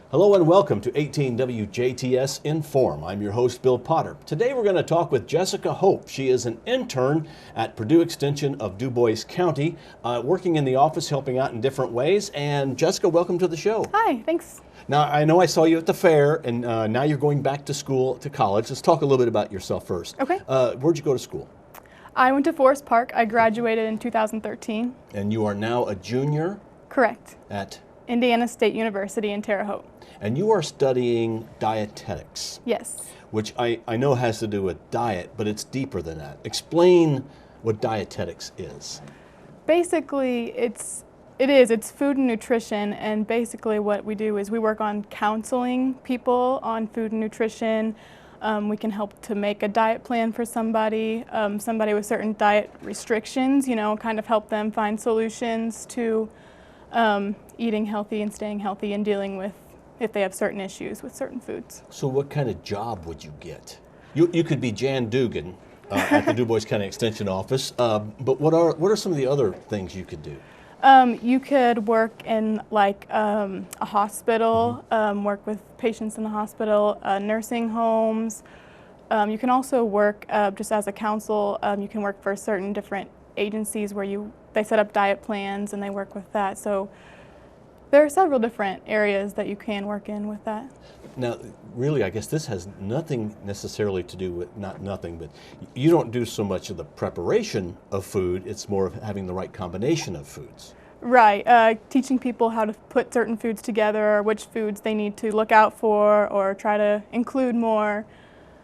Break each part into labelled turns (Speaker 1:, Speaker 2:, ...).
Speaker 1: Hello and welcome to 18 WJTS in.form. I'm your host, Bill Potter. Today we're going to talk with Jessica Hopf. She is an intern at Purdue Extension of Dubois County, working in the office, helping out in different ways. And Jessica, welcome to the show.
Speaker 2: Hi, thanks.
Speaker 1: Now, I know I saw you at the fair, and now you're going back to school, to college. Let's talk a little bit about yourself first.
Speaker 2: Okay.
Speaker 1: Where'd you go to school?
Speaker 2: I went to Forest Park. I graduated in 2013.
Speaker 1: And you are now a junior?
Speaker 2: Correct.
Speaker 1: At?
Speaker 2: Indiana State University in Terre Haute.
Speaker 1: And you are studying dietetics.
Speaker 2: Yes.
Speaker 1: Which I know has to do with diet, but it's deeper than that. Explain what dietetics is.
Speaker 2: Basically, it's food and nutrition, and basically what we do is we work on counseling people on food and nutrition. We can help to make a diet plan for somebody with certain diet restrictions, kind of help them find solutions to eating healthy and staying healthy and dealing with if they have certain issues with certain foods.
Speaker 1: So what kind of job would you get? You could be Jan Dugan at the Dubois County Extension Office, but what are some of the other things you could do?
Speaker 2: You could work in a hospital, work with patients in the hospital, nursing homes. You can also work just as a counsel. You can work for certain different agencies where they set up diet plans and they work with that. So there are several different areas that you can work in with that.
Speaker 1: Now, really, I guess this has nothing necessarily to do with, not nothing, but you don't do so much of the preparation of food, it's more of having the right combination of foods.
Speaker 2: Right, teaching people how to put certain foods together, or which foods they need to look out for or try to include more.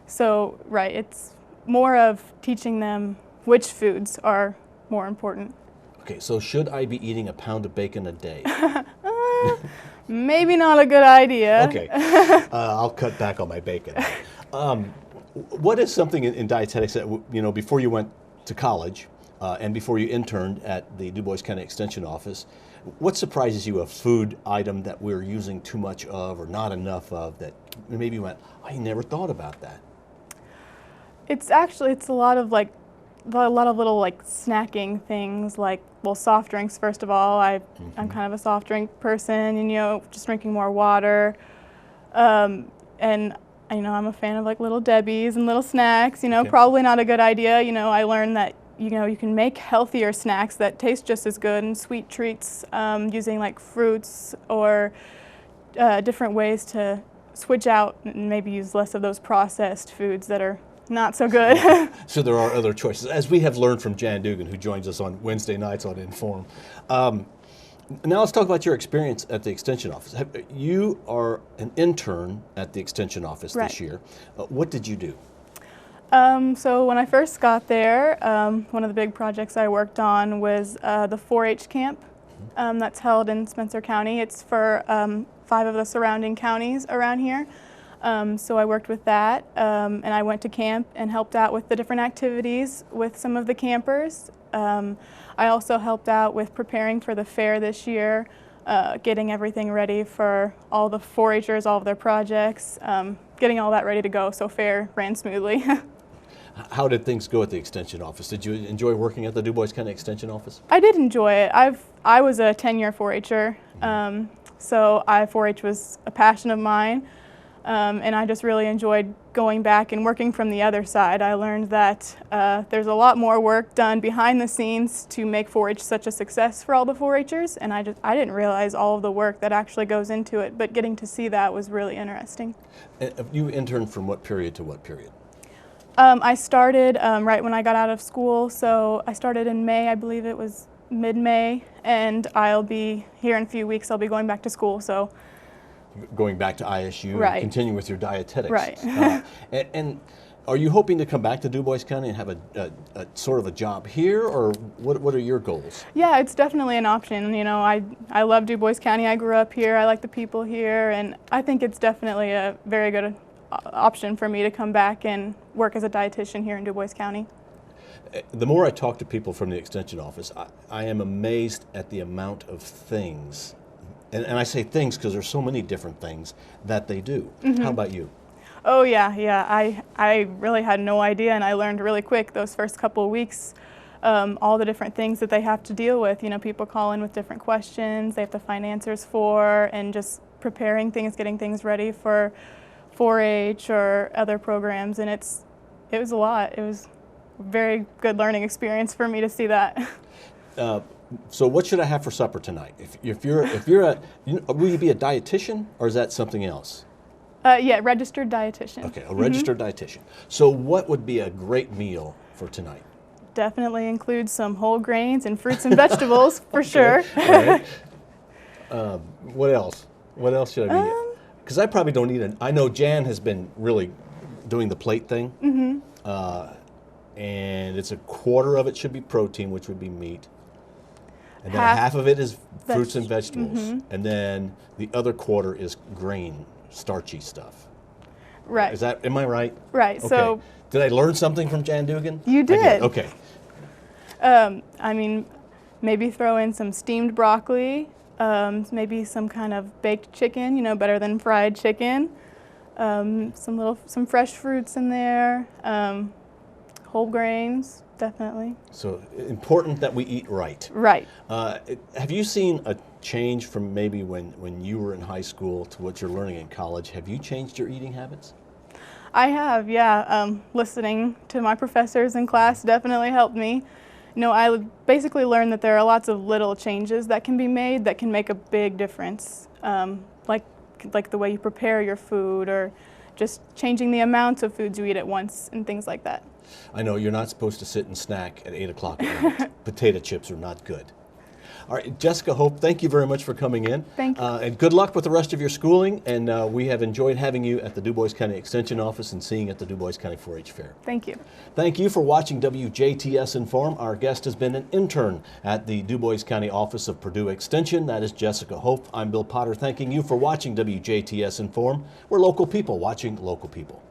Speaker 2: So, right, it's more of teaching them which foods are more important.
Speaker 1: Okay, so should I be eating a pound of bacon a day?
Speaker 2: Maybe not a good idea.
Speaker 1: Okay, I'll cut back on my bacon. What is something in dietetics that, before you went to college and before you interned at the Dubois County Extension Office, what surprises you, a food item that we're using too much of or not enough of that maybe you went, I never thought about that?
Speaker 2: It's a lot of little snacking things, soft drinks first of all. I'm kind of a soft drink person, and just drinking more water. And I'm a fan of Little Debbie's and little snacks. Okay. Probably not a good idea. I learned that you can make healthier snacks that taste just as good, and sweet treats using fruits or different ways to switch out and maybe use less of those processed foods that are not so good.
Speaker 1: So there are other choices, as we have learned from Jan Dugan, who joins us on Wednesday nights on in.form. Now let's talk about your experience at the Extension Office. You are an intern at the Extension Office this year. What did you do?
Speaker 2: So when I first got there, one of the big projects I worked on was the 4-H camp that's held in Spencer County. It's for 5 of the surrounding counties around here. So I worked with that, and I went to camp and helped out with the different activities with some of the campers. I also helped out with preparing for the fair this year, getting everything ready for all the 4-Hers, all of their projects, getting all that ready to go, so fair ran smoothly.
Speaker 1: How did things go at the Extension Office? Did you enjoy working at the Dubois County Extension Office?
Speaker 2: I did enjoy it. I was a 10-year 4-Her, so 4-H was a passion of mine. And I just really enjoyed going back and working from the other side. I learned that there's a lot more work done behind the scenes to make 4-H such a success for all the 4-Hers, and I didn't realize all of the work that actually goes into it, but getting to see that was really interesting.
Speaker 1: You interned from what period to what period?
Speaker 2: I started right when I got out of school, so I started in May, I believe it was mid-May, and I'll be here in a few weeks. I'll be going back to school, so.
Speaker 1: Going back to ISU
Speaker 2: right.
Speaker 1: and continuing with your dietetics.
Speaker 2: Right.
Speaker 1: And are you hoping to come back to Dubois County and have a sort of a job here, or what are your goals?
Speaker 2: Yeah, it's definitely an option. I love Dubois County. I grew up here. I like the people here, and I think it's definitely a very good option for me to come back and work as a dietitian here in Dubois County.
Speaker 1: The more I talk to people from the Extension Office, I am amazed at the amount of things. And I say things because there's so many different things that they do. Mm-hmm. How about you?
Speaker 2: Oh yeah. I really had no idea, and I learned really quick those first couple of weeks all the different things that they have to deal with. People call in with different questions they have to find answers for, and just preparing things, getting things ready for 4-H or other programs, and it was a lot. It was a very good learning experience for me to see that.
Speaker 1: So what should I have for supper tonight? If you're will you be a dietitian, or is that something else?
Speaker 2: Yeah, registered dietitian.
Speaker 1: Okay, a registered dietitian. So what would be a great meal for tonight?
Speaker 2: Definitely include some whole grains and fruits and vegetables for sure.
Speaker 1: All right. What else? What else should I be? Because I probably don't eat it. I know Jan has been really doing the plate thing. And it's a quarter of it should be protein, which would be meat. And then half of it is fruits and vegetables. And then the other quarter is grain, starchy stuff.
Speaker 2: Right.
Speaker 1: Am I right?
Speaker 2: Right.
Speaker 1: Okay.
Speaker 2: So
Speaker 1: did I learn something from Jan Dugan?
Speaker 2: You did.
Speaker 1: I did. Okay.
Speaker 2: I mean, maybe throw in some steamed broccoli, maybe some kind of baked chicken, better than fried chicken. Some fresh fruits in there, whole grains, definitely.
Speaker 1: So important that we eat right.
Speaker 2: Right.
Speaker 1: Have you seen a change from maybe when you were in high school to what you're learning in college? Have you changed your eating habits?
Speaker 2: I have, yeah. Listening to my professors in class definitely helped me. I basically learned that there are lots of little changes that can be made that can make a big difference, like the way you prepare your food, or just changing the amount of foods you eat at once and things like that.
Speaker 1: I know you're not supposed to sit and snack at 8 o'clock at night. Potato chips are not good. All right, Jessica Hopf, thank you very much for coming in.
Speaker 2: Thank you.
Speaker 1: And good luck with the rest of your schooling. And we have enjoyed having you at the Dubois County Extension Office and seeing you at the Dubois County 4-H Fair.
Speaker 2: Thank you.
Speaker 1: Thank you for watching WJTS-Inform. Our guest has been an intern at the Dubois County Office of Purdue Extension. That is Jessica Hopf. I'm Bill Potter, thanking you for watching WJTS-Inform. We're local people watching local people.